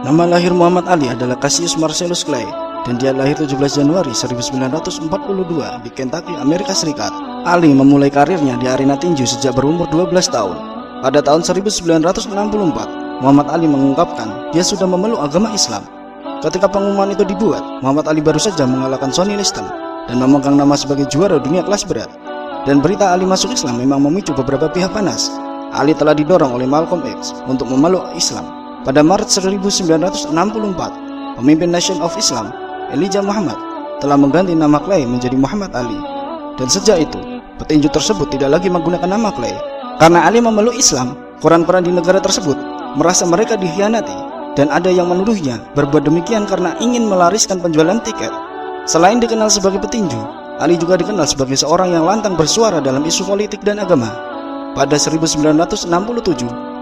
Nama lahir Muhammad Ali adalah Cassius Marcellus Clay, dan dia lahir 17 Januari 1942 di Kentucky, Amerika Serikat. Ali memulai karirnya di arena tinju sejak berumur 12 tahun. Pada tahun 1964, Muhammad Ali mengungkapkan dia sudah memeluk agama Islam. Ketika pengumuman itu dibuat, Muhammad Ali baru saja mengalahkan Sonny Liston dan memegang nama sebagai juara dunia kelas berat. Dan berita Ali masuk Islam memang memicu beberapa pihak panas. Ali telah didorong oleh Malcolm X untuk memeluk Islam. Pada Maret 1964, pemimpin Nation of Islam, Elijah Muhammad, telah mengganti nama Clay menjadi Muhammad Ali. Dan sejak itu, petinju tersebut tidak lagi menggunakan nama Clay. Karena Ali memeluk Islam, koran-koran di negara tersebut merasa mereka dikhianati, dan ada yang menuduhnya berbuat demikian karena ingin melariskan penjualan tiket. Selain dikenal sebagai petinju, Ali juga dikenal sebagai seorang yang lantang bersuara dalam isu politik dan agama. Pada 1967,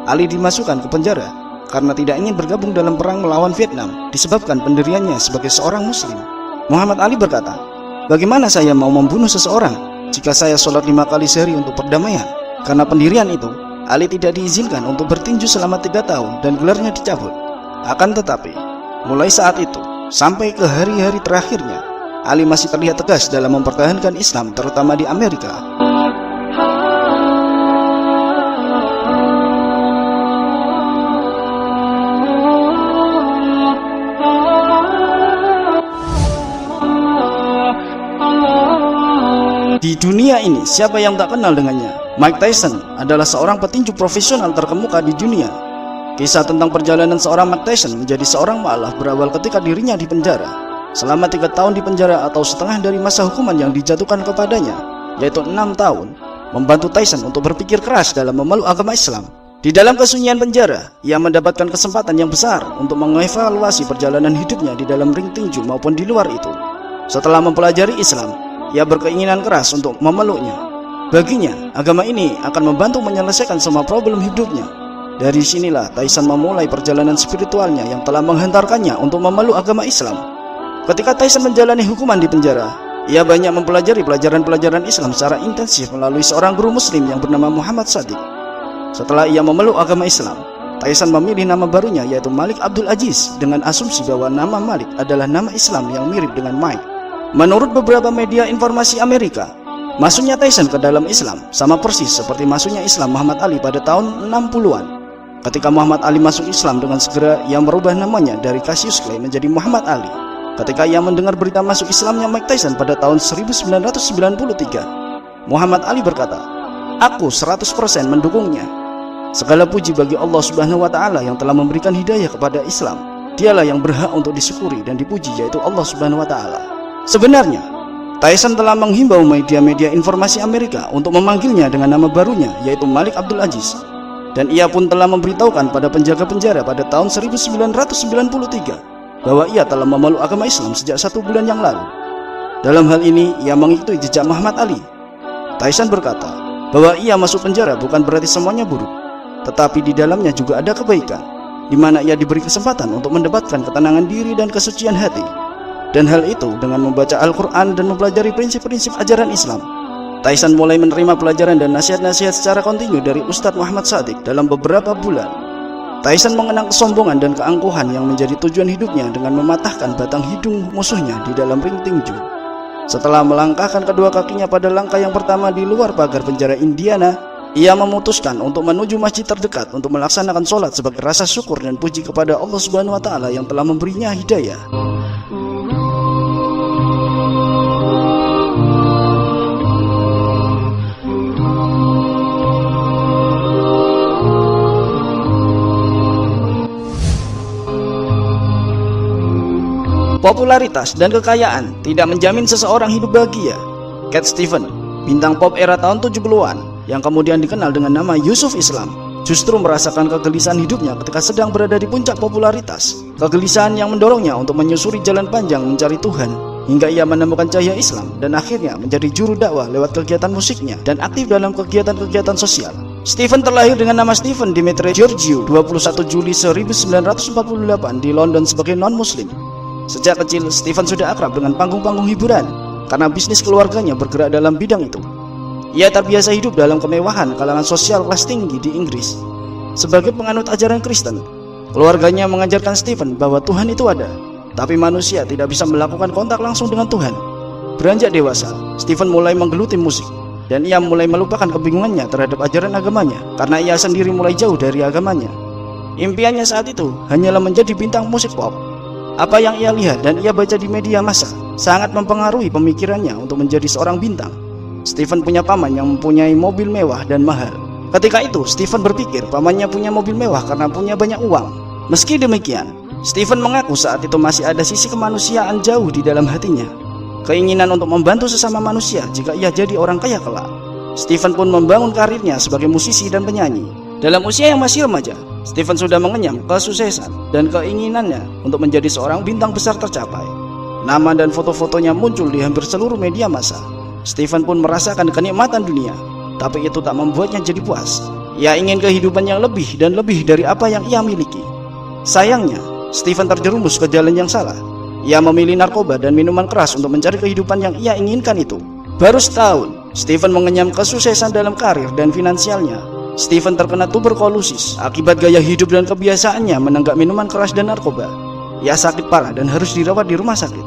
Ali dimasukkan ke penjara karena tidak ingin bergabung dalam perang melawan Vietnam disebabkan pendiriannya sebagai seorang muslim. Muhammad Ali berkata, "Bagaimana saya mau membunuh seseorang jika saya sholat 5 kali sehari untuk perdamaian?" Karena pendirian itu, Ali tidak diizinkan untuk bertinju selama 3 tahun dan gelarnya dicabut. Akan tetapi, mulai saat itu sampai ke hari-hari terakhirnya, Ali masih terlihat tegas dalam mempertahankan Islam, terutama di Amerika. Di dunia ini, siapa yang tak kenal dengannya? Mike Tyson adalah seorang petinju profesional terkemuka di dunia. Kisah tentang perjalanan seorang Mike Tyson menjadi seorang mu'alaf berawal ketika dirinya di penjara. Selama 3 tahun di penjara atau setengah dari masa hukuman yang dijatuhkan kepadanya, yaitu 6 tahun, membantu Tyson untuk berpikir keras dalam memeluk agama Islam. Di dalam kesunyian penjara, ia mendapatkan kesempatan yang besar untuk mengevaluasi perjalanan hidupnya di dalam ring tinju maupun di luar itu. Setelah mempelajari Islam, ia berkeinginan keras untuk memeluknya. Baginya, agama ini akan membantu menyelesaikan semua problem hidupnya. Dari sinilah Tyson memulai perjalanan spiritualnya yang telah menghantarkannya untuk memeluk agama Islam. Ketika Tyson menjalani hukuman di penjara, ia banyak mempelajari pelajaran-pelajaran Islam secara intensif melalui seorang guru muslim yang bernama Muhammad Sadiq. Setelah ia memeluk agama Islam, Tyson memilih nama barunya yaitu Malik Abdul Aziz dengan asumsi bahwa nama Malik adalah nama Islam yang mirip dengan Mike. Menurut beberapa media informasi Amerika, masuknya Tyson ke dalam Islam sama persis seperti masuknya Islam Muhammad Ali pada tahun 60-an. Ketika Muhammad Ali masuk Islam, dengan segera ia merubah namanya dari Cassius Clay menjadi Muhammad Ali. Ketika ia mendengar berita masuk Islamnya Mike Tyson pada tahun 1993, Muhammad Ali berkata, "Aku 100% mendukungnya. Segala puji bagi Allah Subhanahu wa Ta'ala yang telah memberikan hidayah kepada Islam. Dialah yang berhak untuk disyukuri dan dipuji, yaitu Allah Subhanahu wa Ta'ala." Sebenarnya, Tyson telah menghimbau media-media informasi Amerika untuk memanggilnya dengan nama barunya yaitu Malik Abdul Aziz. Dan ia pun telah memberitahukan pada penjaga penjara pada tahun 1993 bahwa ia telah memeluk agama Islam sejak 1 bulan yang lalu. Dalam hal ini, ia mengikuti jejak Muhammad Ali. Tyson berkata bahwa ia masuk penjara bukan berarti semuanya buruk, tetapi di dalamnya juga ada kebaikan, di mana ia diberi kesempatan untuk mendapatkan ketenangan diri dan kesucian hati. Dan hal itu dengan membaca Al-Quran dan mempelajari prinsip-prinsip ajaran Islam. Tyson mulai menerima pelajaran dan nasihat-nasihat secara kontinu dari Ustadz Muhammad Sadiq dalam beberapa bulan. Tyson mengenang kesombongan dan keangkuhan yang menjadi tujuan hidupnya dengan mematahkan batang hidung musuhnya di dalam ring tinju. Setelah melangkahkan kedua kakinya pada langkah yang pertama di luar pagar penjara Indiana, ia memutuskan untuk menuju masjid terdekat untuk melaksanakan sholat sebagai rasa syukur dan puji kepada Allah Subhanahu wa Ta'ala yang telah memberinya hidayah. Popularitas dan kekayaan tidak menjamin seseorang hidup bahagia. Cat Stevens, bintang pop era tahun 70-an yang kemudian dikenal dengan nama Yusuf Islam, justru merasakan kegelisahan hidupnya ketika sedang berada di puncak popularitas. Kegelisahan yang mendorongnya untuk menyusuri jalan panjang mencari Tuhan, hingga ia menemukan cahaya Islam dan akhirnya menjadi juru dakwah lewat kegiatan musiknya dan aktif dalam kegiatan-kegiatan sosial. Stephen terlahir dengan nama Stephen Dimitri Georgiou 21 Juli 1948 di London sebagai non-muslim. Sejak kecil, Stephen sudah akrab dengan panggung-panggung hiburan karena bisnis keluarganya bergerak dalam bidang itu. Ia terbiasa hidup dalam kemewahan kalangan sosial kelas tinggi di Inggris. Sebagai penganut ajaran Kristen, Keluarganya mengajarkan Stephen bahwa Tuhan itu ada, tapi manusia tidak bisa melakukan kontak langsung dengan Tuhan. Beranjak dewasa, Stephen mulai menggeluti musik, dan ia mulai melupakan kebingungannya terhadap ajaran agamanya karena ia sendiri mulai jauh dari agamanya. Impiannya saat itu hanyalah menjadi bintang musik pop. Apa yang ia lihat dan ia baca di media massa sangat mempengaruhi pemikirannya untuk menjadi seorang bintang. Stephen punya paman yang mempunyai mobil mewah dan mahal. Ketika itu, Stephen berpikir pamannya punya mobil mewah karena punya banyak uang. Meski demikian, Stephen mengaku saat itu masih ada sisi kemanusiaan jauh di dalam hatinya. Keinginan untuk membantu sesama manusia jika ia jadi orang kaya kelak. Stephen pun membangun karirnya sebagai musisi dan penyanyi. Dalam usia yang masih remaja, Stephen sudah mengenyam kesuksesan dan keinginannya untuk menjadi seorang bintang besar tercapai. Nama dan foto-fotonya muncul di hampir seluruh media massa. Stephen pun merasakan kenikmatan dunia, tapi itu tak membuatnya jadi puas. Ia ingin kehidupan yang lebih dan lebih dari apa yang ia miliki. Sayangnya, Stephen terjerumus ke jalan yang salah. Ia memilih narkoba dan minuman keras untuk mencari kehidupan yang ia inginkan itu. Baru setahun, Stephen mengenyam kesuksesan dalam karir dan finansialnya. Stephen terkena tuberkulosis akibat gaya hidup dan kebiasaannya menenggak minuman keras dan narkoba. Ia sakit parah dan harus dirawat di rumah sakit.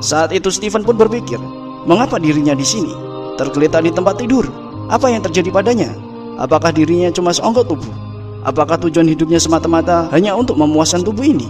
Saat itu Stephen pun berpikir, mengapa dirinya di sini, tergeletak di tempat tidur? Apa yang terjadi padanya? Apakah dirinya cuma seonggok tubuh? Apakah tujuan hidupnya semata-mata hanya untuk memuaskan tubuh ini?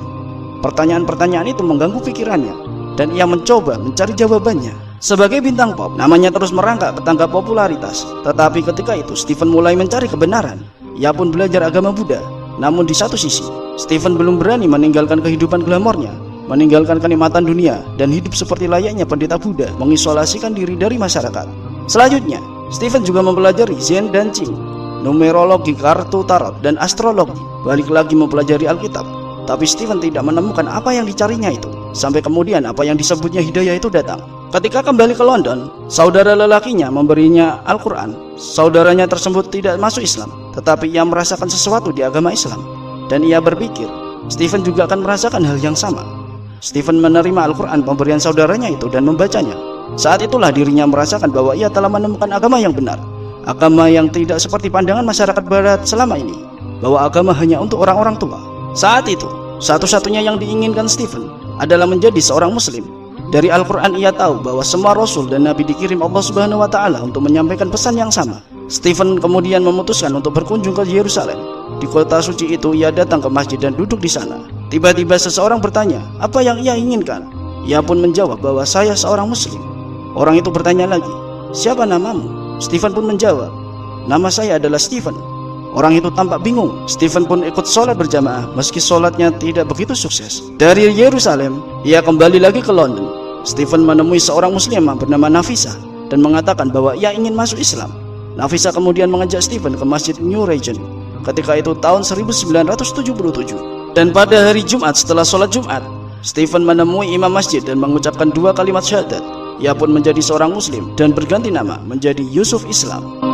Pertanyaan-pertanyaan itu mengganggu pikirannya, dan ia mencoba mencari jawabannya. Sebagai bintang pop, namanya terus merangkak ke tangga popularitas. Tetapi ketika itu Stephen mulai mencari kebenaran. Ia pun belajar agama Buddha. Namun di satu sisi, Stephen belum berani meninggalkan kehidupan glamornya, meninggalkan kenikmatan dunia, dan hidup seperti layaknya pendeta Buddha, mengisolasikan diri dari masyarakat. Selanjutnya, Stephen juga mempelajari Zen dan Qing, numerologi, kartu tarot, dan astrologi. Balik lagi mempelajari Alkitab. Tapi Stephen tidak menemukan apa yang dicarinya itu. Sampai kemudian apa yang disebutnya hidayah itu datang. Ketika kembali ke London, saudara lelakinya memberinya Al-Quran. Saudaranya tersebut tidak masuk Islam, tetapi ia merasakan sesuatu di agama Islam. Dan ia berpikir, Stephen juga akan merasakan hal yang sama. Stephen menerima Al-Quran pemberian saudaranya itu dan membacanya. Saat itulah dirinya merasakan bahwa ia telah menemukan agama yang benar. Agama yang tidak seperti pandangan masyarakat barat selama ini, bahwa agama hanya untuk orang-orang tua. Saat itu, satu-satunya yang diinginkan Stephen adalah menjadi seorang muslim. Dari Al-Quran ia tahu bahwa semua rasul dan nabi dikirim Allah Subhanahu wa Ta'ala untuk menyampaikan pesan yang sama. Stephen kemudian memutuskan untuk berkunjung ke Yerusalem. Di kota suci itu ia datang ke masjid dan duduk di sana. Tiba-tiba seseorang bertanya apa yang ia inginkan. Ia pun menjawab bahwa saya seorang muslim. Orang itu bertanya lagi, siapa namamu? Stephen pun menjawab, nama saya adalah Stephen. Orang itu tampak bingung. Stephen pun ikut sholat berjamaah meski sholatnya tidak begitu sukses. Dari Yerusalem, ia kembali lagi ke London. Stephen menemui seorang muslimah bernama Nafisa dan mengatakan bahwa ia ingin masuk Islam. Nafisa kemudian mengajak Stephen ke Masjid New Regent. Ketika itu tahun 1977. Dan pada hari Jumat setelah sholat Jumat, Stephen menemui imam masjid dan mengucapkan 2 kalimat syahadat. Ia pun menjadi seorang muslim dan berganti nama menjadi Yusuf Islam.